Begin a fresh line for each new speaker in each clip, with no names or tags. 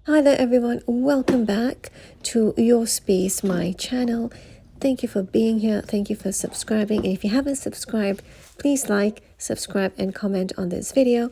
Hi there everyone, welcome back to Your Space, my channel. Thank you for being here, thank you for subscribing, and if you haven't subscribed, please like, subscribe and comment on this video,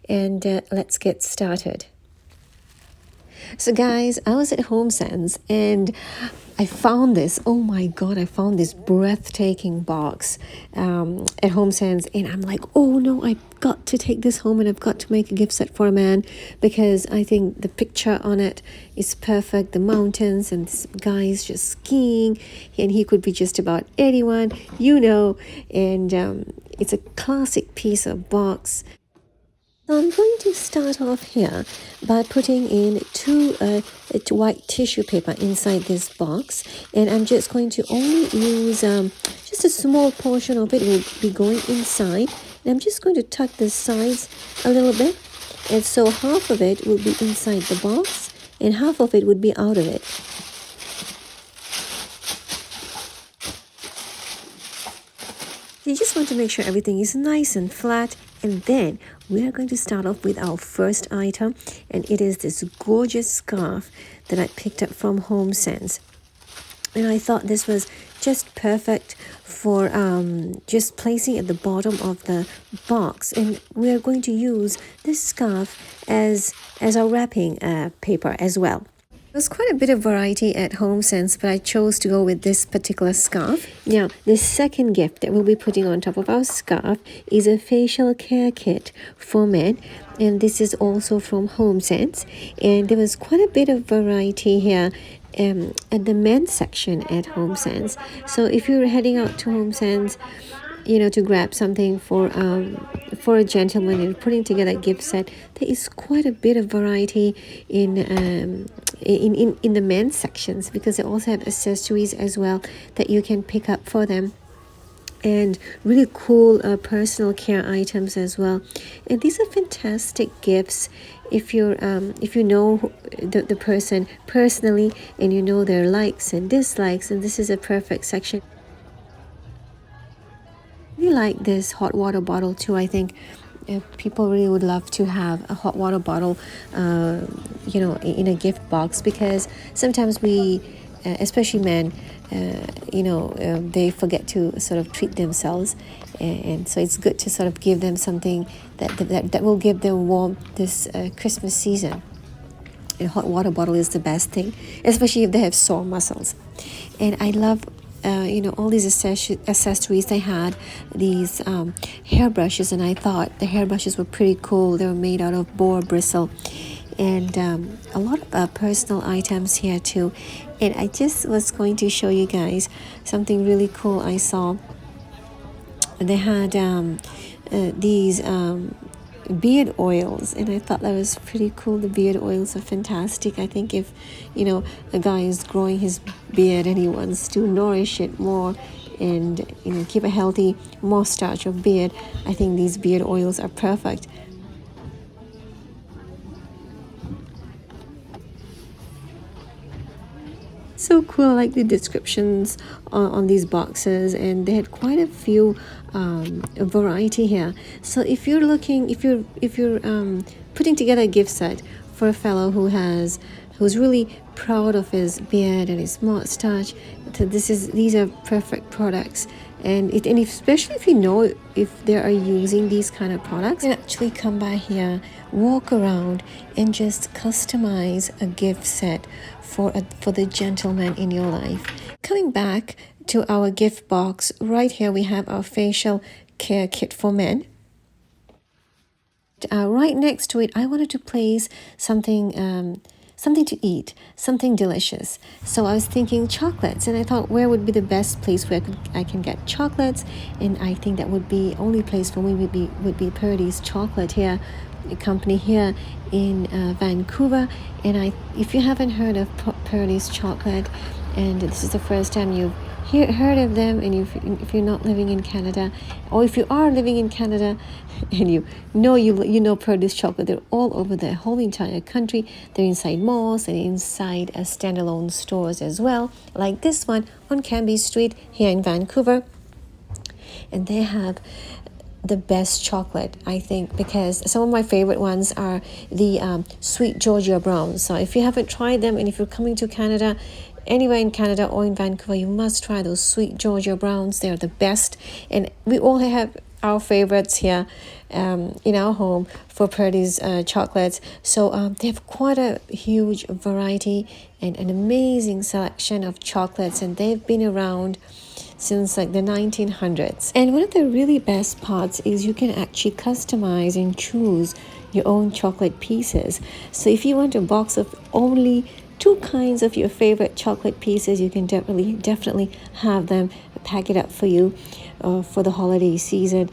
and let's get started. So guys, I was at HomeSense and I found this, oh my god, I found this breathtaking box at HomeSense, and I'm like, oh no, I've got to take this home and I've got to make a gift set for a man, because I think the picture on it is perfect. The mountains and this guy is just skiing, and he could be just about anyone, and it's a classic piece of box. So I'm going to start off here by putting in two white tissue paper inside this box, and I'm just going to only use just a small portion of it will be going inside, and I'm just going to tuck the sides a little bit, and so half of it will be inside the box and half of it would be out of it. You just want to make sure everything is nice and flat, and then we are going to start off with our first item, and it is this gorgeous scarf that I picked up from HomeSense. And I thought this was just perfect for just placing at the bottom of the box, and we are going to use this scarf as our wrapping paper as well. There's quite a bit of variety at HomeSense, but I chose to go with this particular scarf. Now, the second gift that we'll be putting on top of our scarf is a facial care kit for men, and this is also from HomeSense. And there was quite a bit of variety here at the men's section at HomeSense. So if you're heading out to HomeSense, to grab something for a gentleman and putting together a gift set, there is quite a bit of variety in the men's sections, because they also have accessories as well that you can pick up for them, and really cool personal care items as well. And these are fantastic gifts if you know the person personally, and you know their likes and dislikes, and this is a perfect section. I like this hot water bottle too. I think people really would love to have a hot water bottle in a gift box, because sometimes we especially men they forget to sort of treat themselves, and so it's good to sort of give them something that will give them warmth this Christmas season. A hot water bottle is the best thing, especially if they have sore muscles. And I love all these accessories. They had these hairbrushes, and I thought the hairbrushes were pretty cool. They were made out of boar bristle, and a lot of personal items here too. And I just was going to show you guys something really cool I saw. They had these beard oils, and I thought that was pretty cool. The beard oils are fantastic. I think if a guy is growing his beard and he wants to nourish it more and keep a healthy mustache or beard, I think these beard oils are perfect. So cool. I like the descriptions on these boxes, and they had quite a few variety here. So if you're putting together a gift set for a fellow who's really proud of his beard and his mustache, these are perfect products. And especially if they are using these kind of products, you can actually come by here, walk around, and just customize a gift set for the gentleman in your life. Coming back to our gift box, right here we have our facial care kit for men. Right next to it, I wanted to place something to eat, something delicious. So I was thinking chocolates, and I thought, where would be the best place where I can get chocolates? And I think that would be only place for me would be Purdy's Chocolate here, a company here in Vancouver. And if you haven't heard of Purdy's Chocolate, and this is the first time you've heard of them, and if you're not living in Canada, or if you are living in Canada and you know Purdy's Chocolate, they're all over the whole entire country. They're inside malls and inside standalone stores as well, like this one on Cambie Street here in Vancouver. And they have the best chocolate, I think, because some of my favorite ones are the sweet Georgia browns. So if you haven't tried them, and if you're coming to Canada, anywhere in Canada or in Vancouver, you must try those sweet Georgia browns. They're the best, and we all have our favorites here in our home for Purdy's chocolates. So they have quite a huge variety and an amazing selection of chocolates, and they've been around since like the 1900s. And one of the really best parts is you can actually customize and choose your own chocolate pieces. So if you want a box of only two kinds of your favorite chocolate pieces, you can definitely have them, pack it up for you for the holiday season,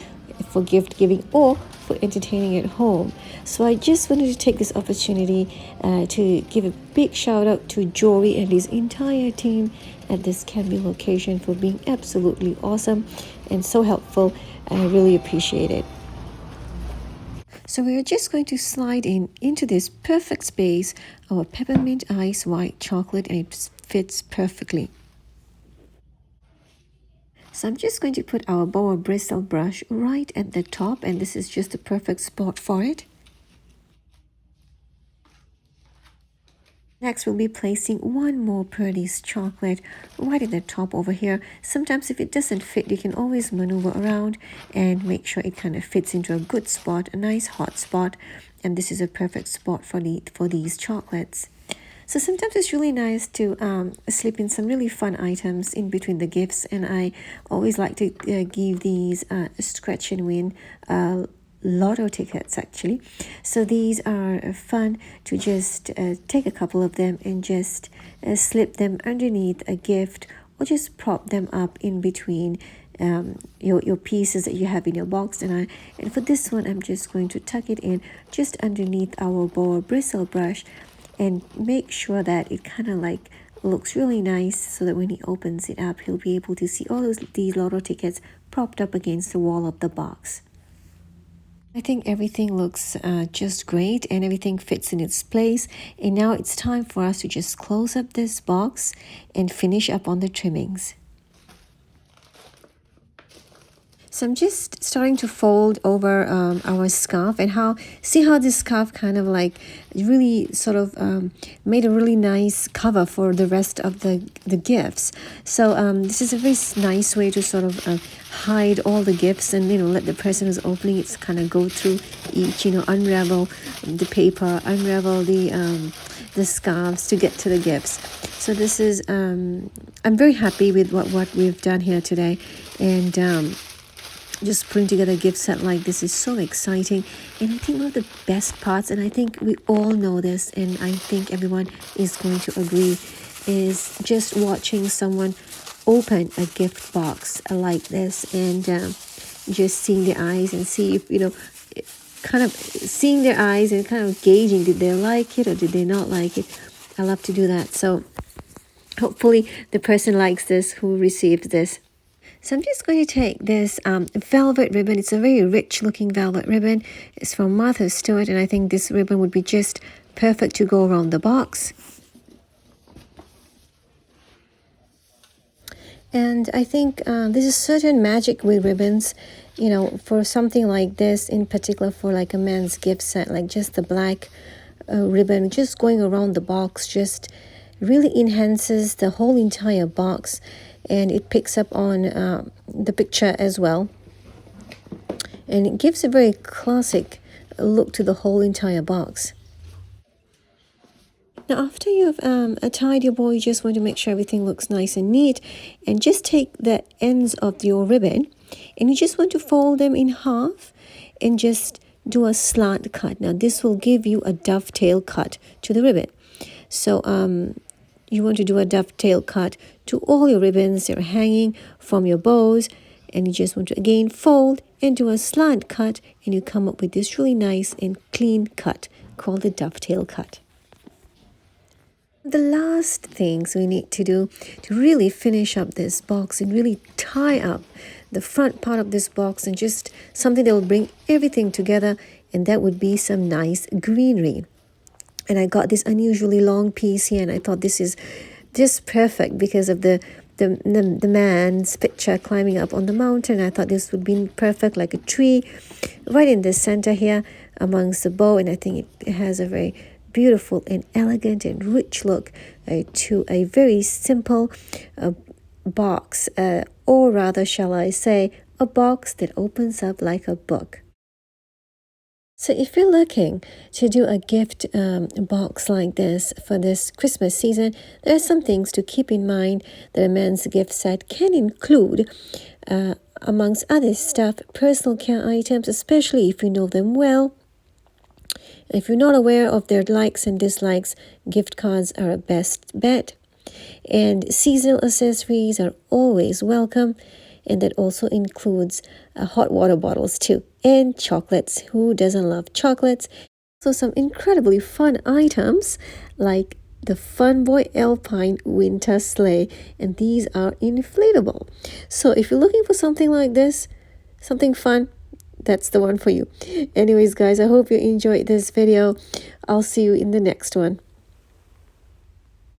for gift giving, or for entertaining at home. So I just wanted to take this opportunity to give a big shout out to Jory and his entire team at this Canby location for being absolutely awesome and so helpful. I really appreciate it. So we're just going to slide into this perfect space our peppermint ice white chocolate, and it fits perfectly. So I'm just going to put our boa bristle brush right at the top, and this is just the perfect spot for it. Next, we'll be placing one more Purdy's chocolate right at the top over here. Sometimes if it doesn't fit, you can always maneuver around and make sure it kind of fits into a good spot, a nice hot spot. And this is a perfect spot for these chocolates. So sometimes it's really nice to slip in some really fun items in between the gifts. And I always like to give these scratch and win lotto tickets actually. So these are fun to just take a couple of them and just slip them underneath a gift, or just prop them up in between your pieces that you have in your box. And for this one, I'm just going to tuck it in just underneath our boa bristle brush and make sure that it kind of like looks really nice, so that when he opens it up, he'll be able to see all these lotto tickets propped up against the wall of the box. I think everything looks just great, and everything fits in its place. And now it's time for us to just close up this box and finish up on the trimmings. So I'm just starting to fold over our scarf, and see how this scarf kind of like really sort of made a really nice cover for the rest of the gifts. So this is a very nice way to sort of hide all the gifts, and let the person who's opening it kind of go through each, unravel the paper, unravel the scarves to get to the gifts. So this is I'm very happy with what we've done here today, and just putting together a gift set like this is so exciting. And I think one of the best parts, and I think we all know this, and I think everyone is going to agree, is just watching someone open a gift box like this, and just seeing their eyes and see if kind of seeing their eyes and kind of gauging, did they like it or did they not like it. I love to do that. So hopefully the person likes this who received this. So I'm just going to take this velvet ribbon. It's a very rich looking velvet ribbon. It's from Martha Stewart, and I think this ribbon would be just perfect to go around the box. And I think there's a certain magic with ribbons, for something like this, in particular for like a man's gift set, like just the black ribbon, just going around the box just really enhances the whole entire box. And it picks up on the picture as well, and it gives a very classic look to the whole entire box. Now after you've tied your bow, you just want to make sure everything looks nice and neat, and just take the ends of your ribbon and you just want to fold them in half and just do a slant cut. Now this will give you a dovetail cut to the ribbon. So you want to do a dovetail cut to all your ribbons that are hanging from your bows, and you just want to again fold and do a slant cut, and you come up with this really nice and clean cut called the dovetail cut. The last things we need to do to really finish up this box and really tie up the front part of this box, and just something that will bring everything together, and that would be some nice greenery. And I got this unusually long piece here, and I thought this is just perfect because of the the man's picture climbing up on the mountain. I thought this would be perfect, like a tree right in the center here amongst the bow, and I think it has a very beautiful and elegant and rich look to a very simple box, or rather shall I say a box that opens up like a book. So if you're looking to do a gift box like this for this Christmas season, there are some things to keep in mind that a man's gift set can include. Amongst other stuff, personal care items, especially if you know them well. If you're not aware of their likes and dislikes, gift cards are a best bet. And seasonal accessories are always welcome. And that also includes hot water bottles too. And chocolates. Who doesn't love chocolates? So some incredibly fun items like the Fun Boy Alpine Winter Sleigh. And these are inflatable. So if you're looking for something like this, something fun, that's the one for you. Anyways, guys, I hope you enjoyed this video. I'll see you in the next one.